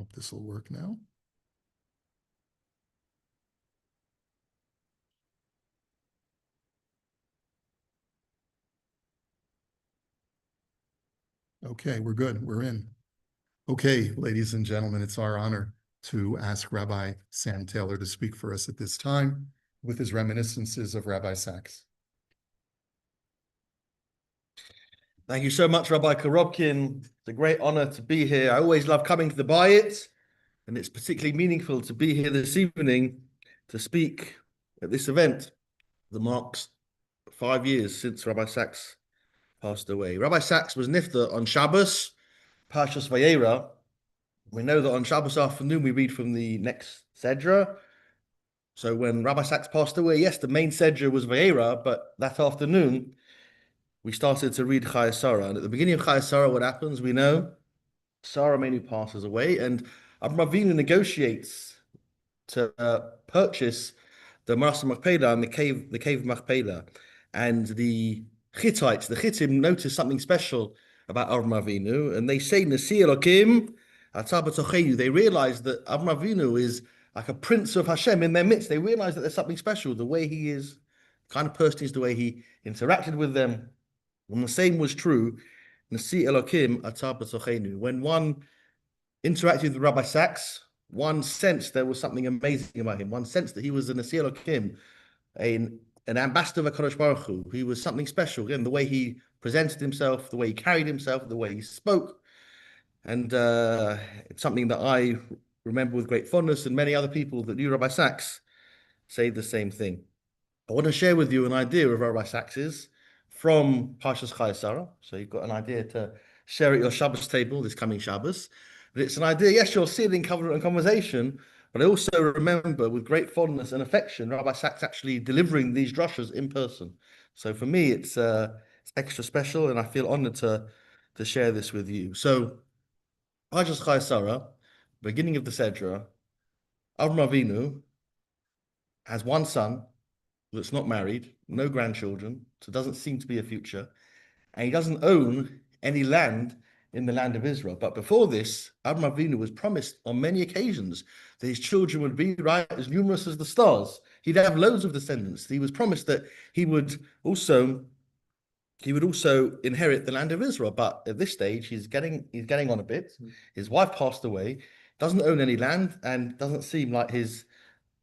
hope this will work now. Okay, we're good. We're in. Okay, ladies and gentlemen, it's our honor to ask Rabbi Sam Taylor to speak for us at this time with his reminiscences of Rabbi Sachs. Thank you so much, Rabbi Korobkin. It's a great honor to be here. I always love coming to the Bayit, and it's particularly meaningful to be here this evening to speak at this event that marks 5 years since Rabbi Sachs passed away. Rabbi Sachs was nifta on Shabbos, Parshas Vayera. We know that on Shabbos afternoon we read from the next Sedra. So when Rabbi Sachs passed away, yes, the main Sedra was Vayera, but that afternoon we started to read Chayei Sarah. And at the beginning of Chayei Sarah, what happens? We know Sarah Menu passes away, and Avraham Avinu negotiates to purchase the Marasa Machpelah and the cave of Machpelah. And the Hittites, the Chittim, notice something special about Avraham Avinu, and they say, Nasi Elokim, Atah B'tocheinu. They realize that Avraham Avinu is like a prince of Hashem in their midst. They realize that there's something special, the way he is, kind of person is, the way he interacted with them. And the same was true, Nasi Elokim Atah B'tocheinu. When one interacted with Rabbi Sachs, one sensed there was something amazing about him. One sensed that he was a Nasi Elokim, an ambassador of HaKadosh Baruch Hu. He was something special. Again, the way he presented himself, the way he carried himself, the way he spoke. And it's something that I remember with great fondness, and many other people that knew Rabbi Sachs say the same thing. I want to share with you an idea of Rabbi Sachs's from Parshas Chayei Sarah. So you've got an idea to share at your Shabbos table this coming Shabbos. But it's an idea, yes, you'll see it in covenant and conversation, but I also remember with great fondness and affection Rabbi Sachs actually delivering these drashas in person. So for me, it's extra special, and I feel honored to share this with you. So Parshas Chayei Sarah, beginning of the Sedra, Avraham Avinu has one son that's not married, no grandchildren, so doesn't seem to be a future, and he doesn't own any land in the land of Israel. But before this, Avraham Avinu was promised on many occasions that his children would be as numerous as the stars. He'd have loads of descendants. He was promised that he would also inherit the land of Israel. But at this stage, he's getting on a bit. His wife passed away, doesn't own any land, and doesn't seem like his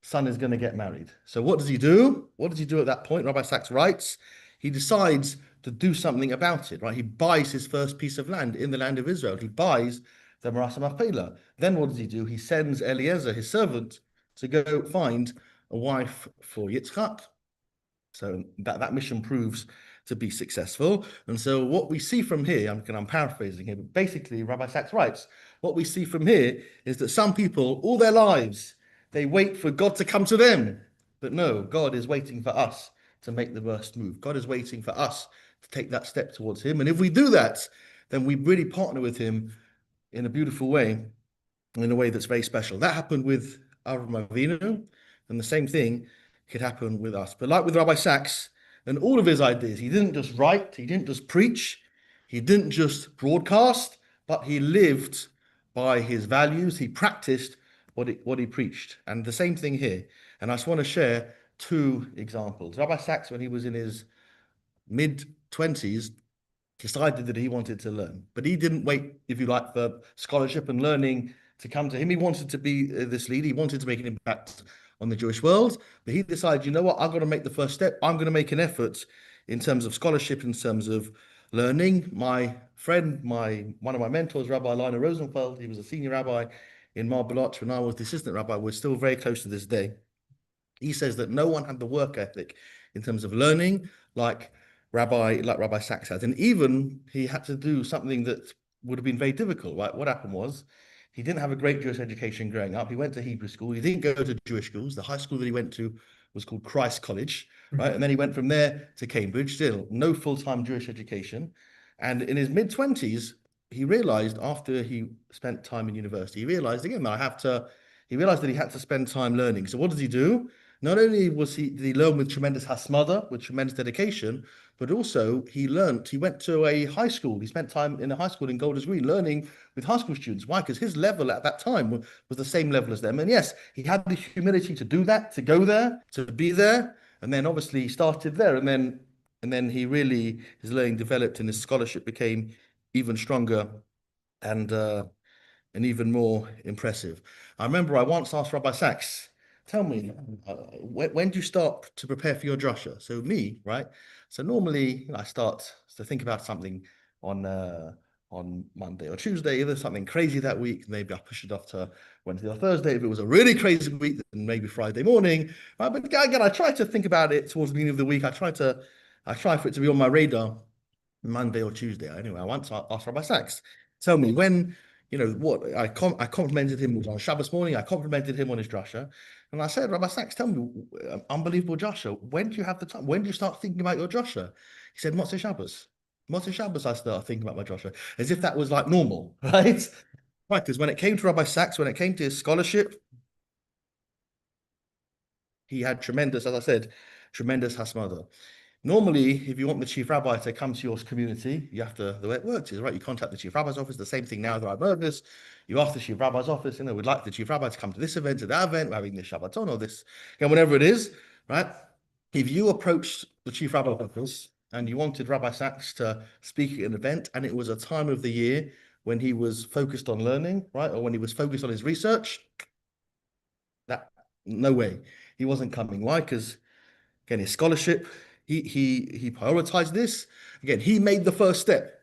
son is going to get married. So what does he do? What does he do at that point? Rabbi Sachs writes, he decides to do something about it, right? He buys his first piece of land in the land of Israel. He buys the Marasa Machpelah. Then what does he do? He sends Eliezer, his servant, to go find a wife for Yitzchak. So that mission proves to be successful. And so what we see from here, I'm paraphrasing here, but basically Rabbi Sachs writes, what we see from here is that some people, all their lives, they wait for God to come to them. But no, God is waiting for us to make the first move. God is waiting for us to take that step towards him. And if we do that, then we really partner with him in a beautiful way, in a way that's very special. That happened with Avraham Avinu, and the same thing could happen with us. But like with Rabbi Sachs and all of his ideas, he didn't just write, he didn't just preach, he didn't just broadcast, but he lived by his values. He practiced what he preached. And the same thing here. And I just want to share 2 examples. Rabbi Sachs, when he was in his mid-20s, decided that he wanted to learn. But he didn't wait, if you like, for scholarship and learning to come to him. He wanted to be this leader. He wanted to make an impact on the Jewish world. But he decided, you know what, I've got to make the first step. I'm going to make an effort in terms of scholarship, in terms of learning. My friend, one of my mentors, Rabbi Lionel Rosenfeld, he was a senior rabbi in Mar Baloch when I was the assistant rabbi. We're still very close to this day. He says that no one had the work ethic in terms of learning like Rabbi Sachs had. And even he had to do something that would have been very difficult, right? What happened was he didn't have a great Jewish education growing up. He went to Hebrew school. He didn't go to Jewish schools. The high school that he went to was called Christ College, right? And then he went from there to Cambridge, still no full-time Jewish education. And in his mid-20s, he realized after he spent time in university, he realized again, he realized that he had to spend time learning. So what does he do? Not only did he learn with tremendous hasmada, with tremendous dedication, but also he went to a high school. He spent time in a high school in Golders Green learning with high school students. Why? Because his level at that time was the same level as them. And yes, he had the humility to do that, to go there, to be there. And then obviously he started there. And then his learning developed and his scholarship became even stronger and and even more impressive. I remember I once asked Rabbi Sachs, tell me, when do you start to prepare for your drasha? So me, right? So normally I start to think about something on Monday or Tuesday. If there's something crazy that week, maybe I push it off to Wednesday or Thursday. If it was a really crazy week, then maybe Friday morning. Right? But again, I try to think about it towards the beginning of the week. I try for it to be on my radar Monday or Tuesday. Anyway, I once asked Rabbi Sachs, tell me when, what I complimented him on Shabbos morning. I complimented him on his drasha, and I said, Rabbi Sachs, tell me, unbelievable drasha. When do you have the time? When do you start thinking about your drasha? He said, Motzei Shabbos. Motzei Shabbos, I start thinking about my drasha, as if that was like normal, right? Right, because when it came to Rabbi Sachs, when it came to his scholarship, he had tremendous, as I said, tremendous hasmada. Normally, if you want the chief rabbi to come to your community, you have to, the way it works is, right, you contact the chief rabbi's office, the same thing now that I've heard this. You ask the chief rabbi's office, we'd like the chief rabbi to come to this event, to that event, we're having this Shabbaton or this, whatever it is, right? If you approached the chief rabbi's office and you wanted Rabbi Sachs to speak at an event, and it was a time of the year when he was focused on learning, right, or when he was focused on his research, no way. He wasn't coming. Why? Because, again, his scholarship, he prioritized this. Again, he made the first step.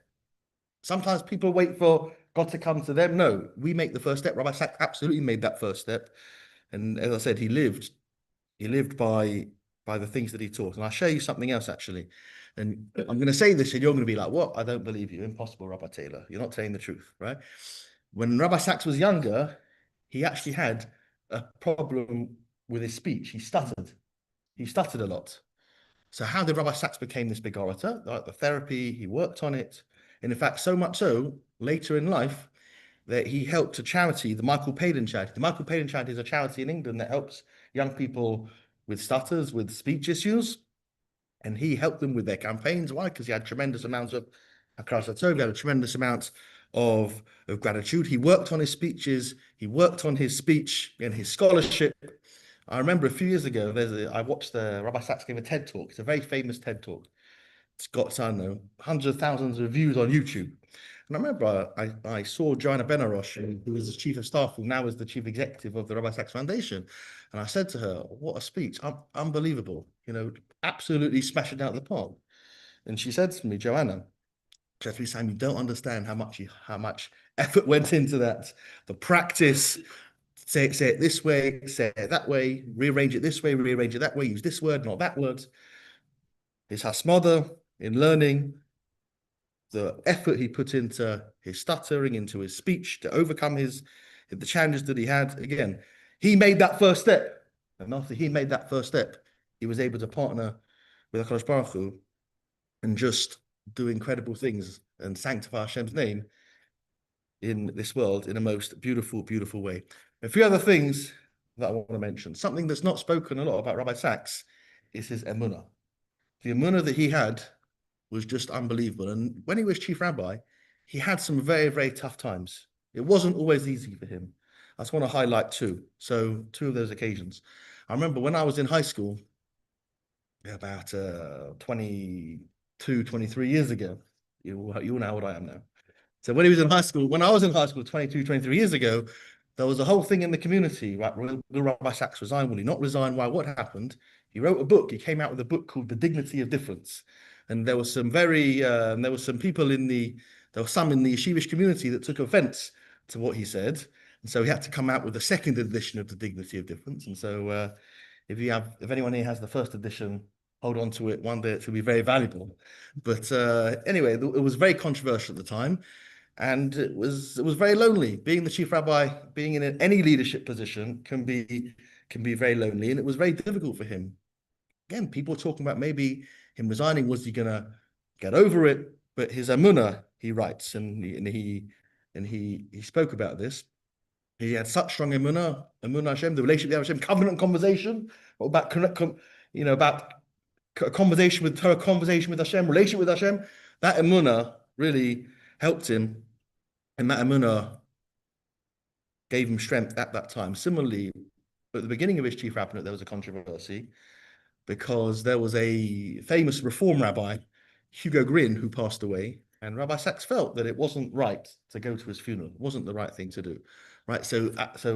Sometimes people wait for God to come to them. No, we make the first step. Rabbi Sachs absolutely made that first step. And as I said, he lived by the things that he taught. And I'll show you something else, actually. And I'm going to say this, and you're going to be like, what? I don't believe you. Impossible, Rabbi Taylor. You're not telling the truth, right? When Rabbi Sachs was younger, he actually had a problem with his speech. He stuttered. He stuttered a lot. So how did Rabbi Sachs become this big orator? Like the therapy, he worked on it. And in fact, so much so, later in life, that he helped a charity, the Michael Palin charity. The Michael Palin charity is a charity in England that helps young people with stutters, with speech issues. And he helped them with their campaigns. Why? Because he had tremendous amounts of, he had a tremendous amount of gratitude. He worked on his speeches. He worked on his speech and his scholarship. I remember a few years ago, I watched Rabbi Sachs gave a TED talk. It's a very famous TED talk. It's got, I don't know, hundreds of thousands of views on YouTube. And I remember I saw Joanna Benarosh, who was the chief of staff, who now is the chief executive of the Rabbi Sachs Foundation. And I said to her, what a speech, unbelievable, absolutely smashed it out of the park. And she said to me, Joanna, she said to me, Sam, you don't understand how much effort went into that, the practice. Say it this way, say it that way, rearrange it this way, rearrange it that way, use this word, not that word. His hasmada in learning, the effort he put into his stuttering, into his speech to overcome the challenges that he had. Again, he made that first step. And after he made that first step, he was able to partner with HaKadosh Baruch Hu and just do incredible things and sanctify Hashem's name in this world in a most beautiful, beautiful way. A few other things that I want to mention. Something that's not spoken a lot about Rabbi Sachs is his emunah. The emunah that he had was just unbelievable. And when he was chief rabbi, he had some very, very tough times. It wasn't always easy for him. I just want to highlight two. So two of those occasions. I remember when I was in high school, about 22, 23 years ago, you all know how old I am now. So when I was in high school 22, 23 years ago, there was a whole thing in the community, right? Will Rabbi Sachs resign? Will he not resign? Why? What happened? He wrote a book. He came out with a book called The Dignity of Difference. And there were some people in the yeshivish community that took offense to what he said. And so he had to come out with a second edition of The Dignity of Difference. And so if anyone here has the first edition, hold on to it. One day it will be very valuable. But anyway, it was very controversial at the time. And it was very lonely. Being the chief rabbi, being in any leadership position can be very lonely, and it was very difficult for him. Again, people were talking about maybe him resigning. Was he gonna get over it? But his emunah, he writes, and he spoke about this. He had such strong emunah Hashem, the relationship with Hashem, covenant conversation, about about a conversation with her, conversation with Hashem, relationship with Hashem. That emunah really helped him, and that emunah gave him strength at that time. Similarly, at the beginning of his chief rabbinate, there was a controversy because there was a famous Reform rabbi, Hugo Gryn, who passed away, and Rabbi Sachs felt that it wasn't right to go to his funeral. It wasn't the right thing to do. Right. So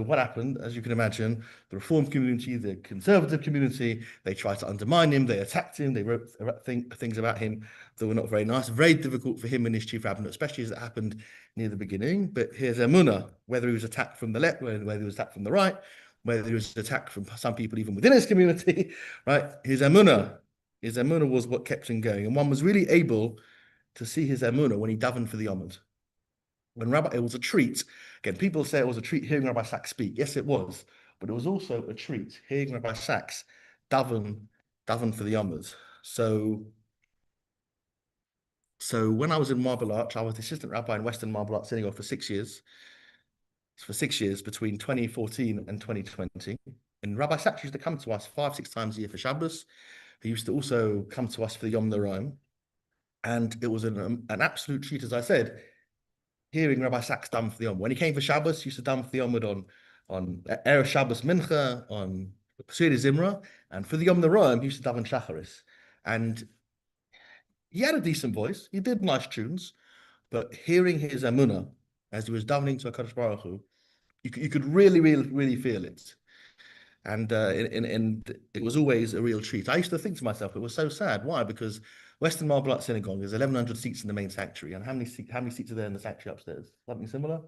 what happened, as you can imagine, the Reform community, the conservative community, they tried to undermine him, they attacked him, they wrote things about him that were not very nice, very difficult for him and his chief rabbinate, especially as it happened near the beginning. But here's emunah, whether he was attacked from the left, whether he was attacked from the right, whether he was attacked from some people even within his community, right? His emunah was what kept him going. And one was really able to see his emunah when he davened for the Yomad. It was a treat. Again, people say it was a treat hearing Rabbi Sachs speak. Yes, it was. But it was also a treat hearing Rabbi Sachs daven for the Yomad. So when I was in Marble Arch, I was the assistant rabbi in Western Marble Arch Synagogue for 6 years. For 6 years, between 2014 and 2020. And Rabbi Sachs used to come to us 5-6 times a year for Shabbos. He used to also come to us for the Yom Noraim. And it was an absolute treat, as I said, hearing Rabbi Sachs daven for the Yom. When he came for Shabbos, he used to daven for the Yom on Erev Shabbos Mincha, on Pesach Zimra, and for the Yom Noraim, he used to daven Shacharis. And he had a decent voice. He did nice tunes, but hearing his emunah as he was davening to HaKadosh Baruch Hu, you could really, really, really feel it. And it was always a real treat. I used to think to myself, it was so sad. Why? Because Western Marble Arch Synagogue, there's 1,100 seats in the main sanctuary. And how many seats are there in the sanctuary upstairs? Something similar?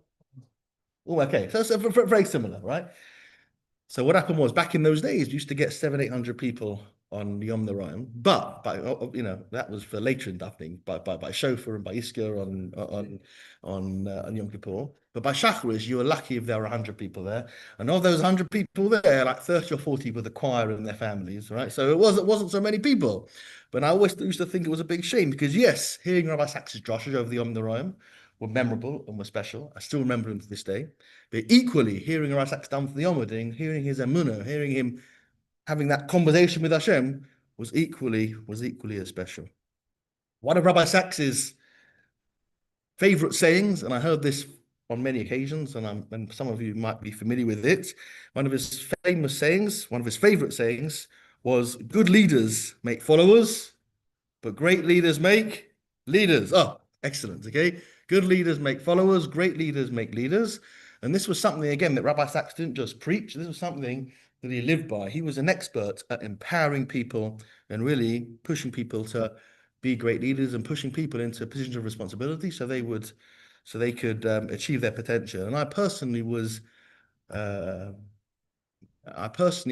Oh, okay. So very similar, right? So what happened was, back in those days, you used to get 700-800 people on Yom Noraim, but that was for later in davening by shofar and by Isker on Yom Kippur. But by Shacharis, you were lucky if there were 100 people there, and of those 100 people there, like 30 or 40 were the choir and their families, right? So it wasn't so many people. But I always used to think it was a big shame because, yes, hearing Rabbi Sachs's drashas over the Yom Noraim were memorable and were special. I still remember them to this day. But equally, hearing Rabbi Sachs daven for the Yom Noraim, hearing his emunah, hearing him having that conversation with Hashem was equally as special. One of Rabbi Sachs's favorite sayings, and I heard this on many occasions, and some of you might be familiar with it. One of his famous sayings, one of his favorite sayings, was, "Good leaders make followers, but great leaders make leaders." Oh, excellent. Okay, good leaders make followers, great leaders make leaders. And this was something, again, that Rabbi Sachs didn't just preach. This was something that he lived by. He was an expert at empowering people and really pushing people to be great leaders and pushing people into positions of responsibility so they could achieve their potential. And I personally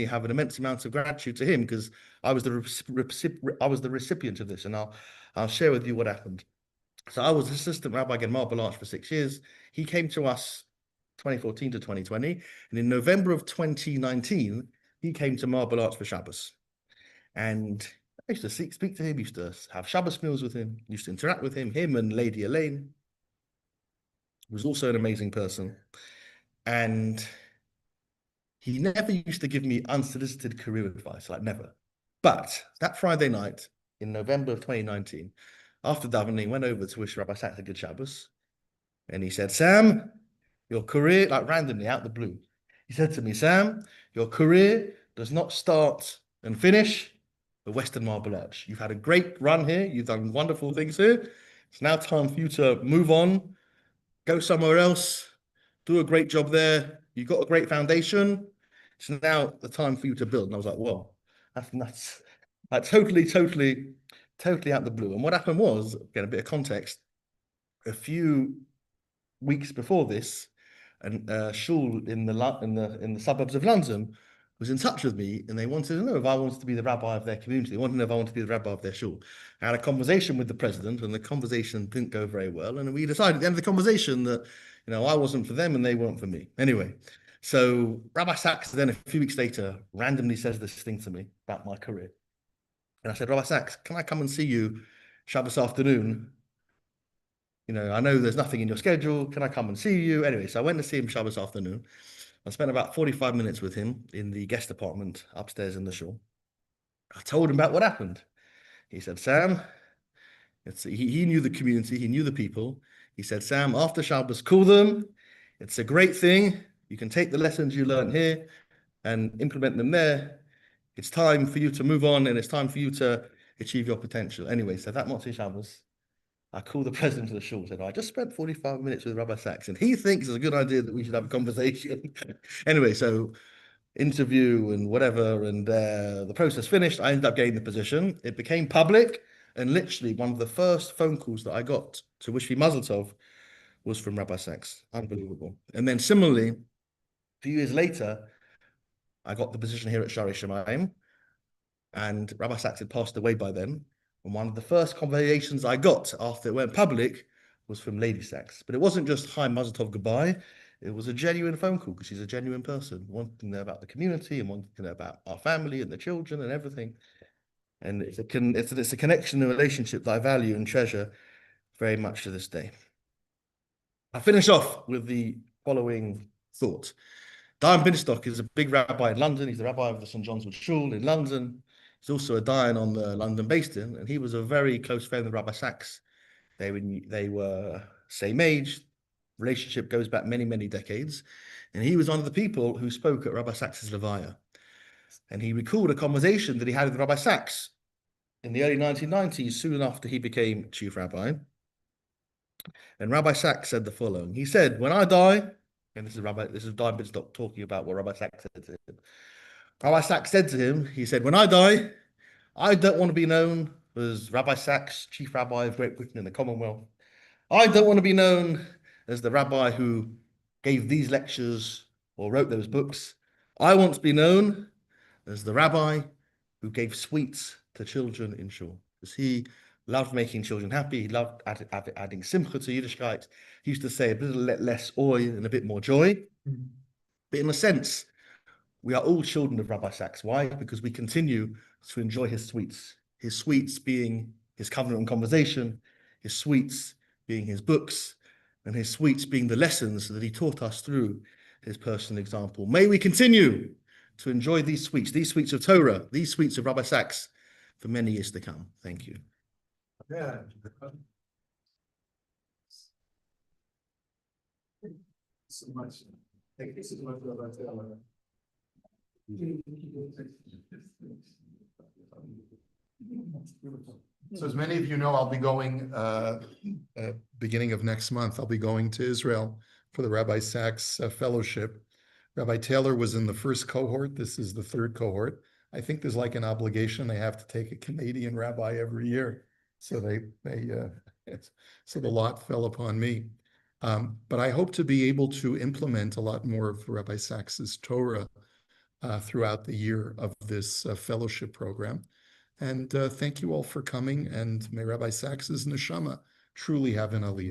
have an immense amount of gratitude to him because I was the recipient of this, and I'll share with you what happened. So I was assistant rabbi in Marble Arch for 6 years. He came to us 2014 to 2020, and in November of 2019, he came to Marble Arch for Shabbos. And I used to speak to him, used to have Shabbos meals with him, used to interact with him and Lady Elaine was also an amazing person. And he never used to give me unsolicited career advice, like never. But that Friday night in November of 2019, after davening, went over to wish Rabbi Sachs a good Shabbos. And he said, "Sam, your career," like randomly out the blue, he said to me, "Sam, your career does not start and finish at Western Marble Arch. You've had a great run here. You've done wonderful things here. It's now time for you to move on, go somewhere else, do a great job there. You've got a great foundation. It's now the time for you to build." And I was like, "Whoa, that's nuts." Like totally out the blue. And what happened was, again, a bit of context, a few weeks before this, and shul in the suburbs of London was in touch with me, and they wanted to know if I wanted to be the rabbi of their community. They wanted to know if I wanted to be the rabbi of their shul. I had a conversation with the president, and the conversation didn't go very well. And we decided at the end of the conversation that, I wasn't for them and they weren't for me. Anyway, so Rabbi Sachs then a few weeks later randomly says this thing to me about my career. And I said, "Rabbi Sachs, can I come and see you Shabbos afternoon I know there's nothing in your schedule. Can I come and see you? Anyway, so I went to see him Shabbos afternoon. I spent about 45 minutes with him in the guest apartment upstairs in the shul. I told him about what happened. He said, Sam, he knew the community, he knew the people. He said, Sam, after Shabbos, call them. It's a great thing. You can take the lessons you learned here and implement them there. It's time for you to move on, and it's time for you to achieve your potential. Anyway, so that Motzei Shabbos, I called the president of the shul, said, I just spent 45 minutes with Rabbi Sachs, and he thinks it's a good idea that we should have a conversation. Anyway, so interview and whatever, and the process finished. I ended up getting the position. It became public, and literally one of the first phone calls that I got to wish me Mazel Tov was from Rabbi Sachs. Unbelievable. And then similarly, a few years later, I got the position here at Shari Shemaim, and Rabbi Sachs had passed away by then. And one of the first conversations I got after it went public was from Lady Sachs. But it wasn't just, hi, Mazel Tov, goodbye. It was a genuine phone call because she's a genuine person, wanting to know about the community and wanting to know about our family and the children and everything. And it's a connection and relationship that I value and treasure very much to this day. I finish off with the following thought. Dayan Binstock is a big rabbi in London. He's the rabbi of the St. John's Wood Shul in London. He's also a Dayan on the London Basin, and he was a very close friend of Rabbi Sachs. They were same age. Relationship goes back many, many decades. And he was one of the people who spoke at Rabbi Sachs's Levaya. And he recalled a conversation that he had with Rabbi Sachs in the early 1990s, soon after he became chief rabbi. And Rabbi Sachs said the following. He said, when I die, and this is Dayan Binstock talking about what Rabbi Sachs said to him. Rabbi Sachs said to him, he said, when I die, I don't want to be known as Rabbi Sachs, chief rabbi of Great Britain and the Commonwealth. I don't want to be known as the rabbi who gave these lectures or wrote those books. I want to be known as the rabbi who gave sweets to children in shul. Because he loved making children happy. He loved adding simcha to Yiddishkeit. He used to say a little less oil and a bit more joy. But in a sense, we are all children of Rabbi Sachs. Why? Because we continue to enjoy his sweets being his covenant and conversation, his sweets being his books, and his sweets being the lessons that he taught us through his personal example. May we continue to enjoy these sweets of Torah, these sweets of Rabbi Sachs for many years to come. Thank you. Yeah. So much. Thank you so much, Rabbi Taylor. So as many of you know, I'll be going beginning of next month. I'll be going to Israel for the Rabbi Sachs Fellowship. Rabbi Taylor was in the first cohort. This is the third cohort. I think there's like an obligation. They have to take a Canadian rabbi every year. So so the lot fell upon me. But I hope to be able to implement a lot more of Rabbi Sachs's Torah throughout the year of this fellowship program. And thank you all for coming, and may Rabbi Sachs's neshama truly have an aliyah.